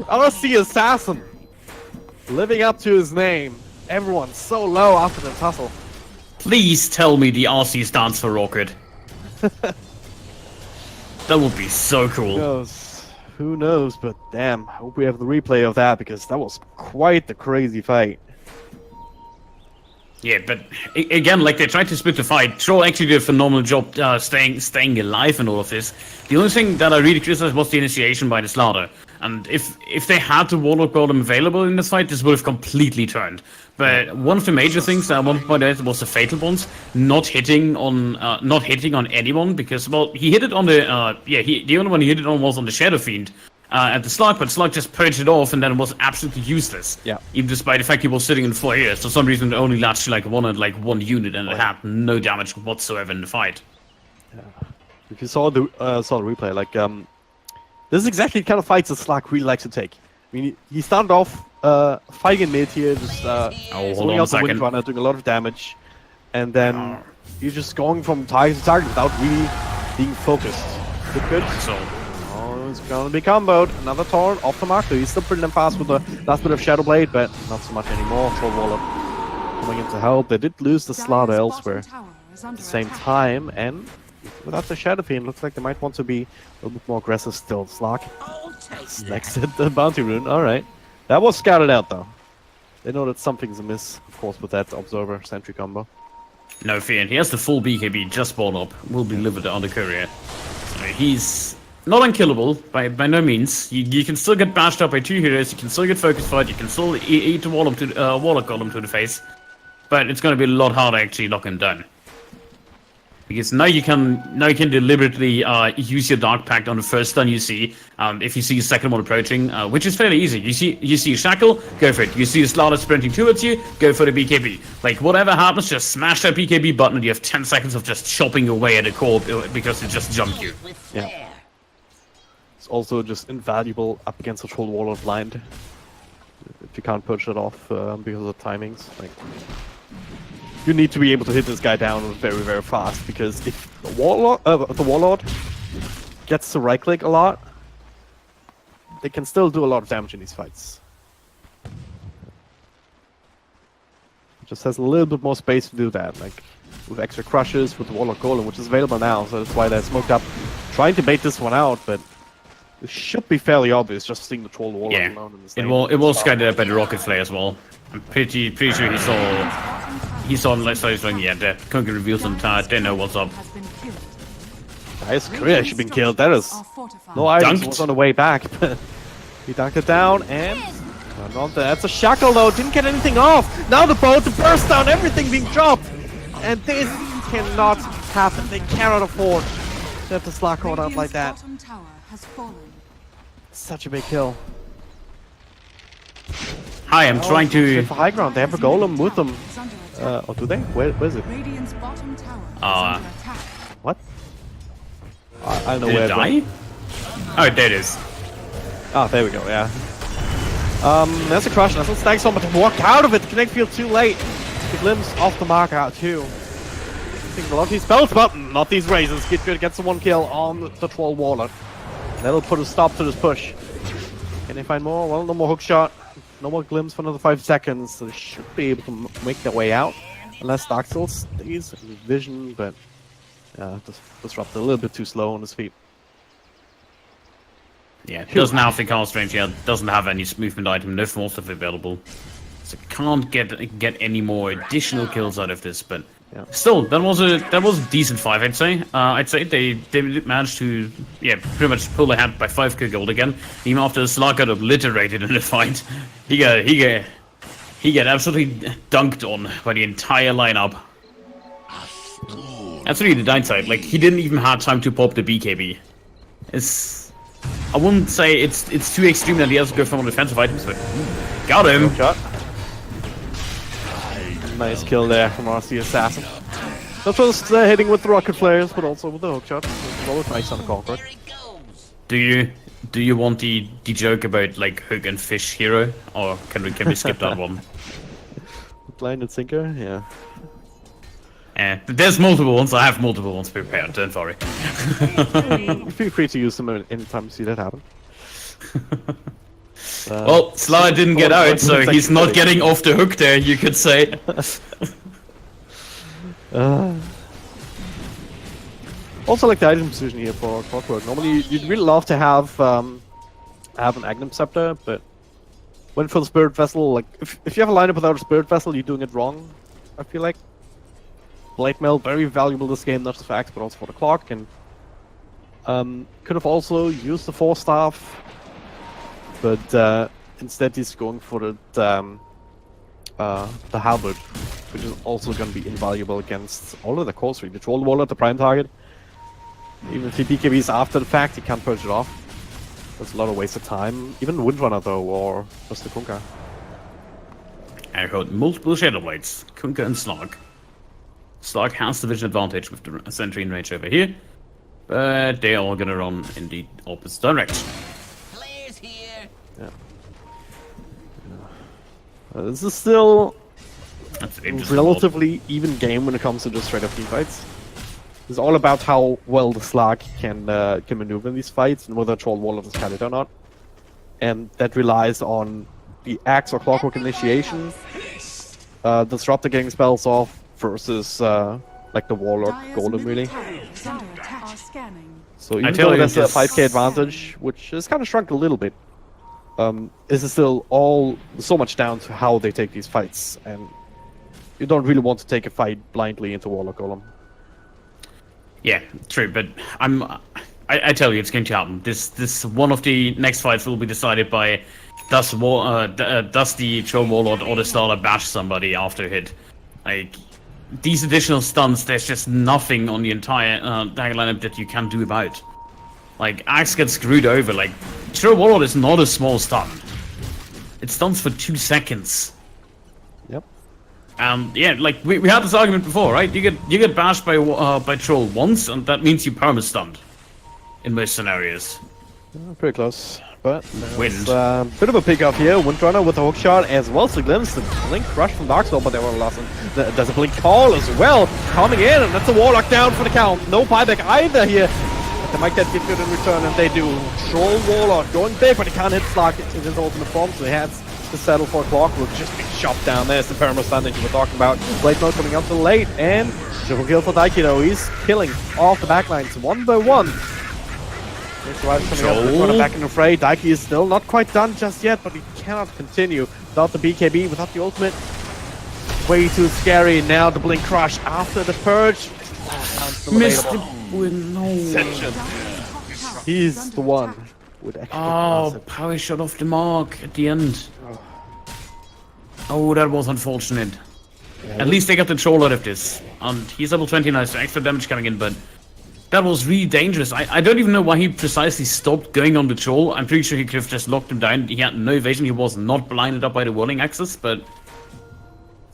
RC Assassin living up to his name. Everyone's so low after the tussle. Please tell me the RC stands for Rocket. That would be so cool. Who knows? But damn, I hope we have the replay of that, because that was quite the crazy fight. Yeah, but again, like they tried to split the fight. Troll actually did a phenomenal job staying alive and all of this. The only thing that I really criticized was the initiation by the Slaughter. And if they had the Warlock Golem available in this fight, this would have completely turned. But one of the major things that I want to point out was the Fatal Bonds not hitting on anyone, because well he hit it on the the only one he hit it on was on the Shadow Fiend. At the Slug, but Slug just purged it off and then it was absolutely useless. Yeah. Even despite the fact he was sitting in 4 years. For some reason it only latched to like one unit and it had no damage whatsoever in the fight. Yeah. If you saw the replay, like this is exactly the kind of fights that Slug really likes to take. I mean, he started off fighting in mid here, just hold on a second. Windrunner, doing a lot of damage, and then he's just going from target to target without really being focused. Good. So It's gonna be comboed. Another Torrent off the mark. He's still pretty damn fast with the last bit of Shadow Blade, but not so much anymore. Troll Warlock coming in to help. They did lose the Slaughter Dire's elsewhere bottom tower is at under the same attack. time, and without the Shadow Fiend, looks like they might want to be a little bit more aggressive still. Slark I'll taste next to the Bounty Rune. Alright. That was scouted out though. They know that something's amiss, of course, with that Observer Sentry combo. no fear, and he has the full BKB just spawned up. Will be delivered on the courier. So he's not unkillable by no means. You can still get bashed up by 2 heroes. You can still get focus fight. You can still eat the Warlock Golem to the face. But it's going to be a lot harder actually lock him down. Because now you can deliberately use your Dark Pact on the first stun you see. If you see a second one approaching, which is fairly easy. You see a Shackle, go for it. You see a Slaughter sprinting towards you, go for the BKB. Like whatever happens, just smash that BKB button and you have 10 seconds of just chopping away at a core because it just jumped you. Yeah. It's also just invaluable up against a Troll Warlord blind. If you can't push it off because of the timings. Like, you need to be able to hit this guy down very, very fast, because if the Warlord gets to right click a lot, they can still do a lot of damage in these fights. Just has a little bit more space to do that, like with extra crushes, with the Warlock Golem, which is available now, so that's why they're smoked up, trying to bait this one out, but it should be fairly obvious just seeing the Troll Warlock alone in the it was guided up by the Rocket Flare as well. I'm pretty sure he saw like something. Yeah, the Kunka reveals them. They know what's up. Nice career should been killed. That is no items was on the way back, but he dunked it down and. Not that's a shackle though, didn't get anything off! Now the boat, the burst down, everything being dropped! And this cannot happen, they cannot afford to have the Slark caught up like that. Such a big kill. Hi, I'm trying to... For high ground, they have a golem with them. Or do they? Where is it? What? I don't know where it die? Oh, there it is. Ah, there we go, yeah. There's a crush, that's a Stag Storm, but to walk out of it, Connect Field too late. The glimpse off the mark out too. I think a lot of these spells, but not these razors. Gitgood gets the one kill on the Troll Warlord. That'll put a stop to this push. Can they find more? Well, no more hook shot. No more glimpse for another 5 seconds. So they should be able to make their way out. Unless Dark Souls stays in vision, but disrupted a little bit too slow on his feet. Yeah, doesn't have the cast range yet, doesn't have any movement item, no force stuff available. So can't get any more additional kills out of this, but still, that was a decent fight, I'd say. I'd say they managed to pretty much pull ahead by 5k gold again. Even after the Slark got obliterated in the fight. He got absolutely dunked on by the entire lineup. That's really the downside, like he didn't even have time to pop the BKB. I wouldn't say it's too extreme that he has to go for more defensive items, but got him. Nice kill there from RC Assassin. Not just hitting with the rocket flares, but also with the hook shots. It's always nice on the Conqueror. Do you want the joke about like hook and fish hero, or can we skip that one? Blinded Sinker, yeah. There's multiple ones. I have multiple ones prepared. Don't worry. Feel free to use them anytime you see that happen. Well, Sly didn't get out, so he's not getting off the hook there, you could say. Also like the item position here for Clockwork. Normally you'd really love to have an Agnum Scepter, but went for the Spirit Vessel. Like if you have a lineup without a Spirit Vessel, you're doing it wrong, I feel like. Blade Mail, very valuable this game, not just for Axe, but also for the clock, and could have also used the Force Staff, but instead he's going for the Halberd, which is also going to be invaluable against all of the core 3. The Troll Warlord, the prime target. Even if he BKBs after the fact, he can't purge it off. That's a lot of waste of time. Even Windrunner though, or just the Kunkka. I heard multiple Shadow Blades, Kunkka and Slark. Slark has the vision advantage with the sentry in range over here, but they're all gonna run in the opposite direction. Players here. Yeah. This is still a relatively even game when it comes to just straight up team fights. It's all about how well the Slark can maneuver in these fights and whether Troll Warlord is carried or not, and that relies on the Axe or Clockwork initiation, Disruptor getting spells off, versus like the Warlock Golem really. So even though there's a 5k advantage, which has kind of shrunk a little bit, this is still all so much down to how they take these fights, and you don't really want to take a fight blindly into Warlock Golem. Yeah, true, but I tell you, it's going to happen. This one of the next fights will be decided by does the Troll Warlord or the Starter bash somebody after a hit. Like, these additional stuns, there's just nothing on the entire Dagger lineup that you can do about. Like, Axe gets screwed over. Like, Troll Warlord is not a small stun. It stuns for 2 seconds. Yep. Yeah, like we had this argument before, right? You get bashed by Troll once, and that means you perma-stunned in most scenarios. Pretty close. But Wind. bit of a pick up here. Windrunner with a hook shot as well. So glimpse the blink crush from Dark Soul, but they were lost. There's a blink call as well coming in, and that's a warlock down for the count. No buyback either here. But they might get good in return, and they do. Troll warlock going big, but he can't hit Slug in his ultimate form, so he has to settle for a clockwork. Just being chopped down. There's the perma-stun that you were talking about. Blade mode coming up too late, and triple kill for Daiki though. He's killing off the backlines one by one. Coming up, back in the fray. Daiki is still not quite done just yet, but he cannot continue without the BKB, without the ultimate. Way too scary. Now the blink crush after the purge. Missed the win. No. He's the one with extra massive. Power shot off the mark at the end. Oh, that was unfortunate. Yeah, At least they got the troll out of this. And he's level 29, so extra damage coming in, but that was really dangerous. I don't even know why he precisely stopped going on the troll. I'm pretty sure he could have just locked him down. He had no evasion. He was not blinded up by the whirling axis, but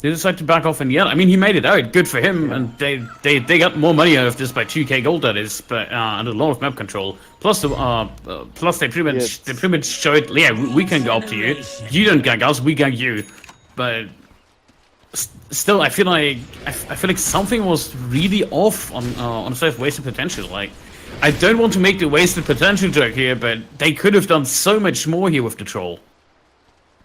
they decided to back off in the end. I mean, he made it out. Good for him. Yeah. And they got more money out of this by 2k gold, that is, but and a lot of map control. Plus, they pretty much showed, yeah, we can go up to you. You don't gang us, we gang you. But still, I feel like something was really off on sort of wasted potential. Like, I don't want to make the wasted potential joke here, but they could have done so much more here with the troll.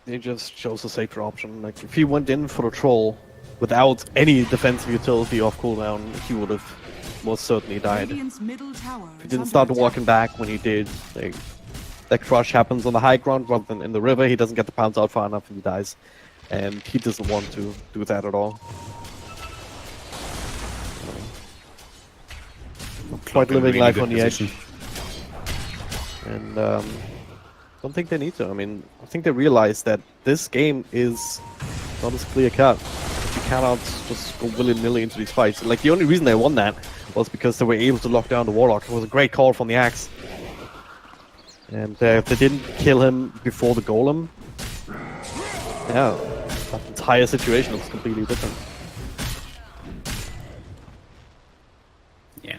They just chose a safer option. Like, if he went in for the troll without any defensive utility off cooldown, he would have most certainly died. If he didn't start walking back when he did, like, that crush happens on the high ground rather than in the river. He doesn't get the pounds out far enough and he dies. And he doesn't want to do that at all. Quite living really life on the edge. And don't think they need to. I mean, I think they realize that this game is not as clear cut. You cannot just go willy-nilly into these fights. Like, the only reason they won that was because they were able to lock down the Warlock. It was a great call from the Axe. And if they didn't kill him before the Golem, yeah, that entire situation was completely different. Yeah,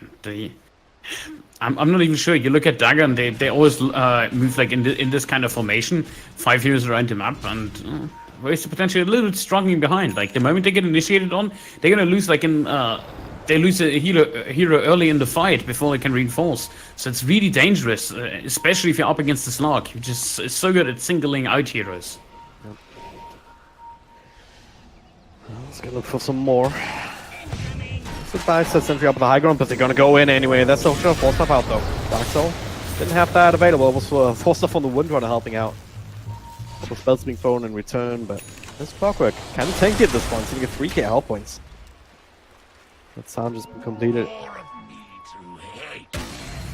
I'm not even sure. You look at Dagger and they always move like in this kind of formation, 5 heroes around the map, and waste the potential a little bit struggling behind. Like, the moment they get initiated on, they're gonna lose like they lose a hero early in the fight before they can reinforce. So it's really dangerous, especially if you're up against the Slug, who just is so good at singling out heroes. Let's go look for some more. So nice that sentry up at the high ground, but they're gonna go in anyway. That's so sure. Force stuff out though. Dark Soul didn't have that available. It was force stuff on the Windrunner helping out. A couple spells being thrown in return, but this clockwork can tank it at this point. Sitting at 3k health points. That sound just been completed.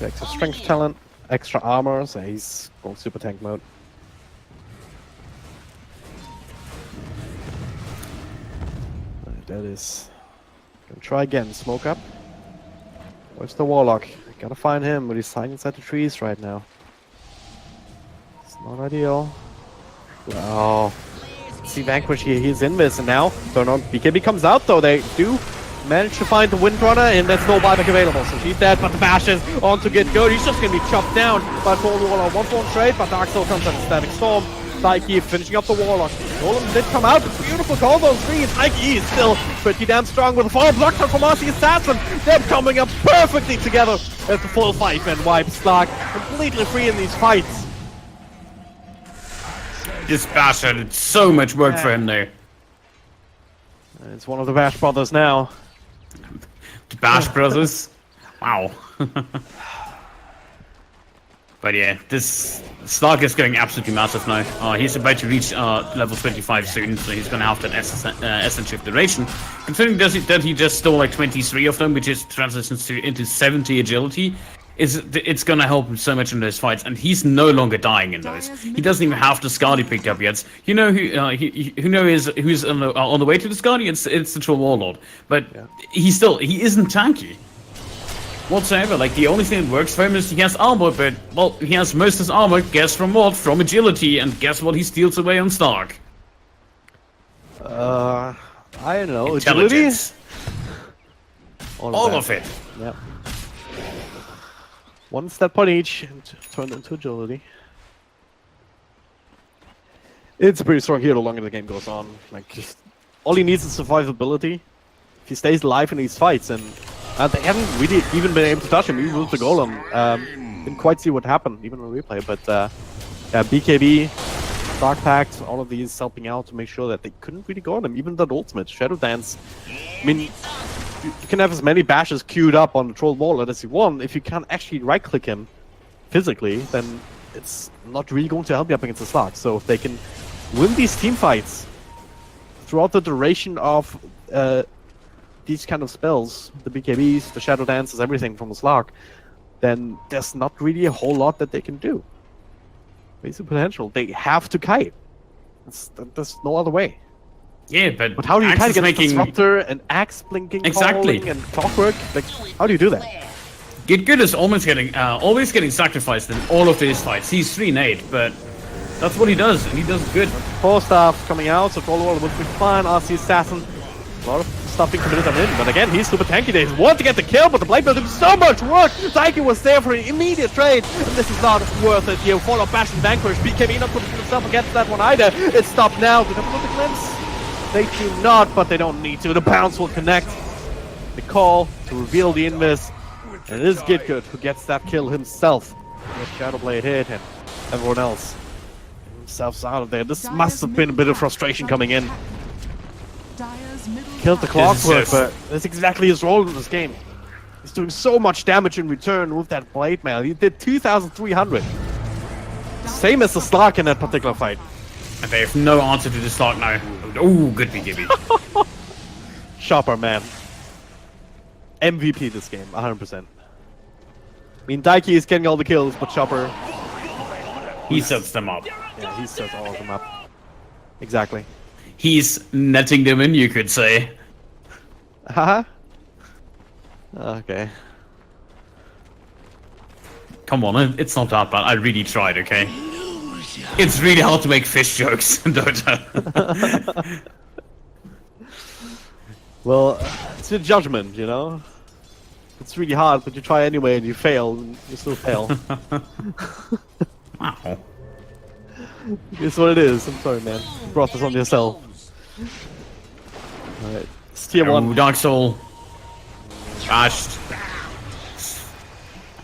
The extra strength talent, extra armor, so he's going super tank mode. That is. Gonna try again. Smoke up. Where's the Warlock? Gotta find him, but he's hiding inside the trees right now. It's not ideal. Wow. See Vanquish here. He's in this, and now turn on. BKB comes out though. They do manage to find the Windrunner, and there's no buyback available. So she's dead, but the Bash is on to get good. He's just gonna be chopped down by Cold Warlock. 1-4 trade, but Dark Soul comes at a Static Storm. Daiki finishing up the Warlock. Golem did come out. Beautiful combo trees. Daiki is still pretty damn strong with a full block from Marcy Assassin. They're coming up perfectly together as the full fight and wipe Slug completely free in these fights. This bastard did so much work for him there. It's one of the Bash brothers now. The Bash brothers? Wow. But yeah, this Slug is going absolutely massive now. He's about to reach level 25 soon, so he's going to have that essence shift duration. Considering that he just stole like 23 of them, which is transitions into 70 agility, it's going to help him so much in those fights. And he's no longer dying in those. He doesn't even have the Scardy picked up yet. You know who's on the way to the Scardy? It's the Troll Warlord. But yeah. He isn't tanky whatsoever. Like, the only thing that works for him is he has armor, but, well, he has most of his armor, guess from what? From agility, and guess what he steals away on Stark? I don't know. Intelligence. All of it. Yep. One step on each and turned into agility. It's pretty strong here the longer the game goes on. Like, just all he needs is survivability. If he stays alive in these fights, and they haven't really even been able to touch him, even with the golem. Didn't quite see what happened, even on replay, but yeah, BKB, Dark Pact, all of these helping out to make sure that they couldn't really go on him. Even that ultimate, Shadow Dance. I mean, you can have as many bashes queued up on the troll wall as you want. If you can't actually right-click him physically, then it's not really going to help you up against the Slark. So if they can win these team fights throughout the duration of these kind of spells, the BKBs, the Shadow Dances, everything from the Slark, then there's not really a whole lot that they can do. Basic potential. They have to kite. There's no other way. Yeah, but But how do you Axe kite is against making Disruptor and Axe blinking, Exactly. calling, and Clockwork? Like, how do you do that? Get Good is always getting sacrificed in all of these fights. He's 3-8, but that's what he does, and he does good. Four stuff coming out, so Troll Wall would be fine. RC Assassin. A lot of stuff being committed on him, but again, he's super tanky. They want to get the kill, but the Blade Builder does so much work. Daiki was there for an immediate trade, and this is not worth it. You follow Bash and Vanquish. BKB not putting himself against that one either. It's stopped now. Do they have a glimpse? They do not, but they don't need to. The bounce will connect. The call to reveal the invis, and it is Gitgood who gets that kill himself. With Shadowblade hit, and everyone else themselves out of there. This must have been a bit of frustration coming in. Dire's middle Killed the tower This is Clockwork, just- but that's exactly his role in this game. He's doing so much damage in return with that blade mail. He did 2,300. Same as the Slark in that particular fight. And they have no answer to the Slark now. Oh, good BKB. Chopper, man. MVP this game, 100%. I mean, Daiki is getting all the kills, but Chopper, He sets them up. yeah, he sets all of them up. Exactly. He's netting them in, you could say. Haha. Okay. Come on, it's not that bad. I really tried, okay? It's really hard to make fish jokes in Dota. Well, it's your judgment, you know? It's really hard, but you try anyway and you fail, and you still fail. Wow. It's what it is. I'm sorry, man. You brought this on yourself. Alright. It's tier 1. Oh, Dark Soul. Bashed.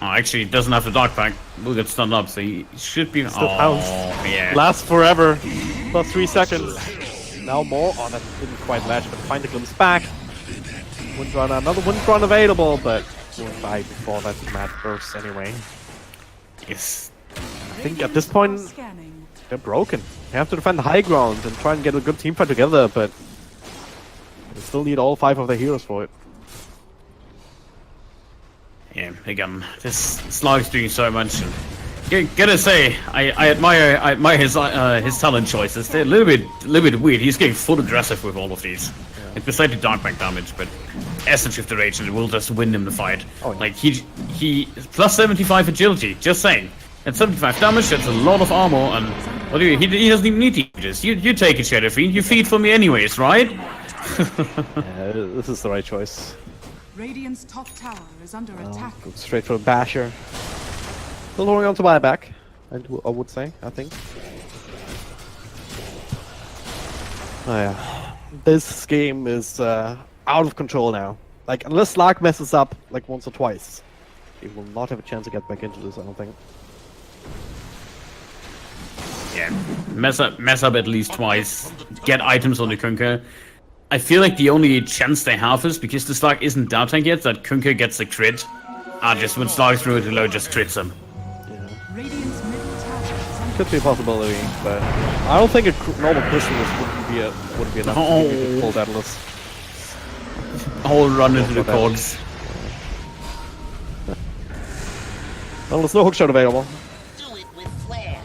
Oh, actually, he doesn't have the Dark Pack. We'll get stunned up, so he should be... Still oh, pounced. yeah. Lasts forever. Plus 3 seconds. Now more. Oh, that didn't quite match, but find the glimpse back. Wind run, another wind run available, but we'll die before that match bursts anyway. Yes. I think at this point, scanning. they're broken. They have to defend the high ground and try and get a good team fight together, but they still need all 5 of their heroes for it. Yeah, again, this Slark's doing so much. Gotta say, I admire his talent choices. They're a little bit weird. He's getting full aggressive with all of these. Yeah. Like besides the dark back damage, but Essence of the Rage and it will just win him the fight. Oh, yeah. Like he plus 75 agility. Just saying. At 75 damage, that's a lot of armor, and what do you? He doesn't even need to use. You take it, Shadow Fiend. You feed for me anyways, right? Yeah, this is the right choice. Radiant's top tower is under attack. Go straight for a basher. Still holding on to buyback, I would say, I think. Oh yeah. This game is out of control now. Like, unless Lark messes up like once or twice, he will not have a chance to get back into this, I don't think. Yeah, mess up at least twice. Get items on the Kunkka. I feel like the only chance they have is because the Slark isn't down tank yet, that Kunkka gets the crit. Just when Slark through it low, just crits him. Yeah. Radiant's middle tower is under Could be a possibility, but I don't think a normal Chrysalis wouldn't be enough to give you the full Daedalus. Whole run into the cogs. Well, there's no hookshot available. Do it with flair.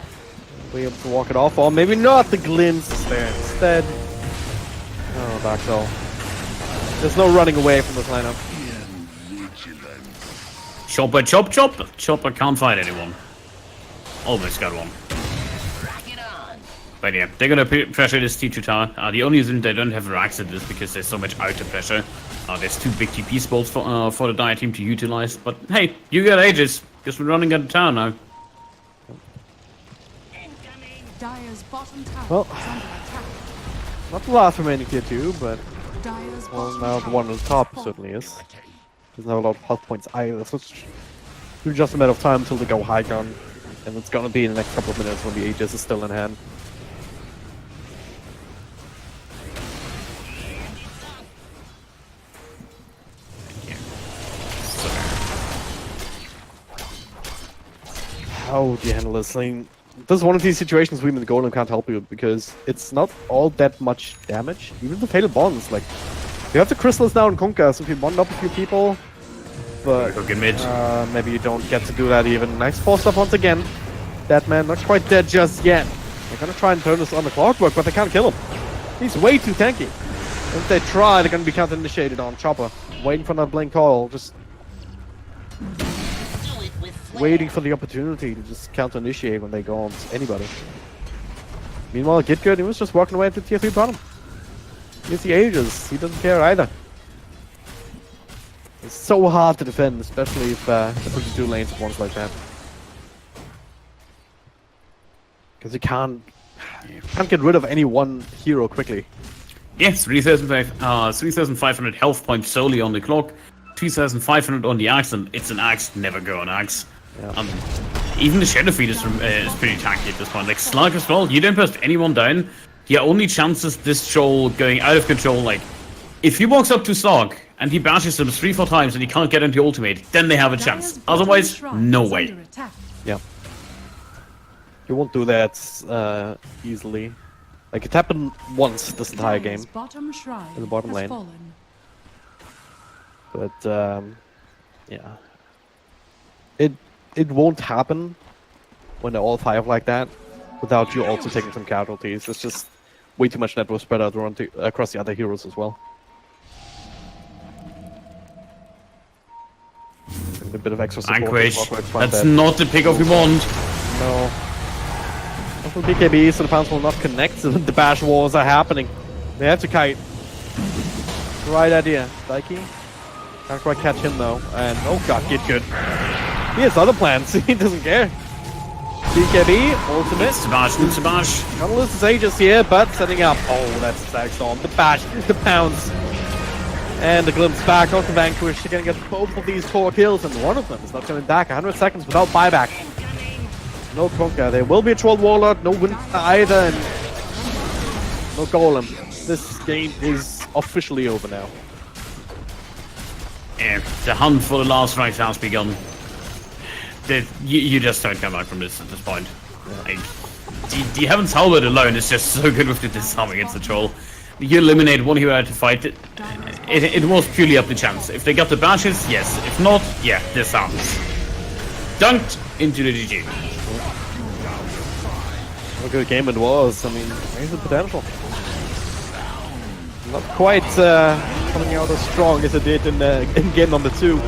Be able to walk it off, or maybe not. The glimpse is there instead. Oh, Dark Soul. There's no running away from this lineup. Chopper, chop, chop. Chopper can't fight anyone. Almost got one. Rock it on. But yeah, they're gonna pressure this T2 tower. The only reason they don't have racks at this because there's so much outer pressure. There's 2 big TP spots for the Dire team to utilize. But hey, you got Aegis. Guess we're running out of town now. Dire's bottom tower Well. is under attack. Not the last remaining tier 2, but Dire's well, bottom now the tower one on top has certainly fallen. is. Doesn't have a lot of health points either, so it's just a matter of time until they go high gun. And it's gonna be in the next couple of minutes when the Aegis is still in hand. How do you handle this? I mean, this is one of these situations where even the Golem can't help you because it's not all that much damage. Even the Fatal Bonds, like, you have the Crystals now in Kunkka, so if you bond up a few people, but Hook in mid. maybe you don't get to do that even. Nice force up once again. That man not quite dead just yet. They're gonna try and turn this on the clockwork, but they can't kill him. He's way too tanky. If they try, they're gonna be counter-initiated on Chopper. Waiting for that blink call, just Do it with flair. waiting for the opportunity to just counter-initiate when they go on anybody. Meanwhile, Gitgood, he was just walking away to tier 3 bottom. He's the Aegis, he doesn't care either. It's so hard to defend, especially if they're pushing 2 lanes at once like that. Because you can't get rid of any one hero quickly. Yes, 3,500 health points solely on the clock, 2,500 on the axe, and it's an axe, never go on axe. Yeah. Even the Shadow Feed is pretty tanky at this point. Like Slug as well, you don't burst anyone down. Your only chance is this troll going out of control. Like, if he walks up to Slug and he bashes them 3-4 times and he can't get into ultimate, then they have a chance. Dire's bottom Otherwise, shrine no is way. under attack. Yeah. You won't do that easily. Like, it happened once this entire game. Dire's bottom shrine in the bottom has lane. fallen. But, yeah. It won't happen when they're all 5 like that without you also taking some casualties. It's just way too much network spread out across the other heroes as well. And a bit of extra support. Vanquish. Clockwork's fine That's there. not the pickoff we want. No. Also, BKB, so the pounds will not connect, so the bash wars are happening. They have to kite. Right idea. Daiki. Can't quite catch him though. And oh god, get good. He has other plans, he doesn't care. BKB, ultimate. It's a bash. Gonna lose his Aegis here, but setting up. Oh, that's Stag Storm. The bash, the pounce. And the glimpse back of the Vanquish. They're gonna get both of these 4 kills, and one of them is not coming back. 100 seconds without buyback. No Kunkka. There will be a Troll Warlord, no Wind either, and no Golem. This game is officially over now. Yeah, the hunt for the last right has begun. You just don't come back from this at this point. Like, the Heaven's Halberd alone is just so good with the disarm against the troll. You eliminate one hero out to fight it. It was purely up to chance. If they got the bashes, yes. If not, yeah, disarms. Dunked into the GG. What a good game it was. I mean, there's the potential. Not quite coming out as strong as it did in game number 2.